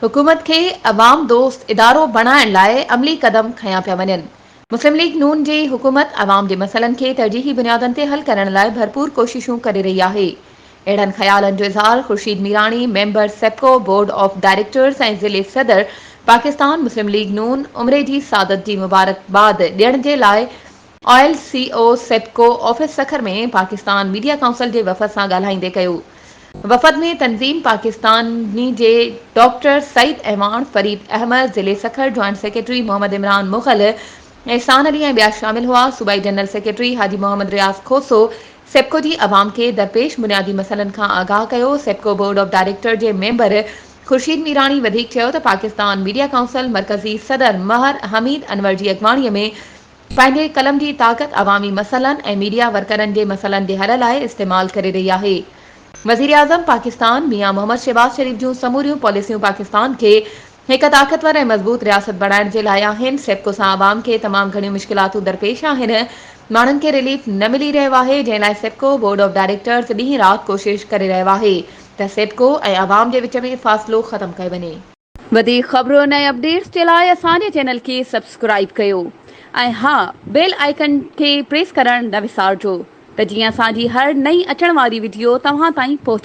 हुकूमत के अवाम दोस्त इदारो बणाइण लाइ अमली कदम खयां पिया वञनि। मुस्लिम लीग नून जी हुकूमत अवाम जे मसइलनि खे तरजीही बुनियादनि ते हल करण लाइ भरपूर कोशिशूं करे रही आहे। अहिड़नि ख़्यालनि जो इज़हार Khursheed Mirani, member SEPCO board of directors ऐं ज़िले सदर पाकिस्तान मुस्लिम लीग नून उमरे जी सादत जी मुबारकबाद ॾियण जे लाइ ऑयल सीओ सेप्को ऑफिस सखर में पाकिस्तान मीडिया काउंसिल जे वफ़द सां ॻाल्हाईंदे कयो। वफ़द में तंज़ीम पाकिस्तानी जे डॉक्टर सईद अहमान, फरीद अहमद, ज़िले सखर जॉइंट सेक्रेटरी मोहम्मद इमरान मुग़ल, एहसान अली ऐं ॿिया शामिल हुआ। सूबाई जनरल सेक्रेटरी हाजी मोहम्मद रियाज़ खोसो सेप्को जी अवाम खे दरपेश बुनियादी मसइलनि खां आगाह कयो। सेप्को बोर्ड ऑफ डायरेक्टर जे मेंबर ख़ुर्शीद मीरानी वधीक चयो त पाकिस्तान मीडिया काउंसिल मरकज़ी सदर महर हमीद अनवर जी अॻवाणीअ में पंहिंजे कलम जी ताक़त अवामी मसइलनि ऐं मीडिया वर्करनि जे मसइलनि जे हल लाइ इस्तेमाल करे रही आहे। वज़ीर आज़म पाकिस्तान मियां मोहम्मद शहबाज शरीफ जूं समूरियूं पॉलिसियूं पाकिस्तान खे हिक ताक़तवर ऐं मज़बूत रियासत बणाइण जे लाइ आहिनि। सेप्को सां अवाम खे तमामु घणियूं मुश्किलातूं दरपेश आहिनि। माण्हुनि खे रिलीफ न मिली रहियो आहे, जंहिं लाइ सेप्को बोर्ड ऑफ डायरेक्टर्स ॾींहुं राति कोशिश करे रहियो आहे त सेप्को ऐं अवाम जे विच में फ़ासिलो ख़तमु कयो वञे। वधीक ख़बरुनि ऐं अपडेट्स जे लाइ असांजे चैनल खे सब्सक्राइब कयो ऐं हा, बेल आइकन खे प्रेस करणु न विसारिजो त जीअं असांजी हर नई अचण वारी वीडियो तव्हां ताईं पहुचे।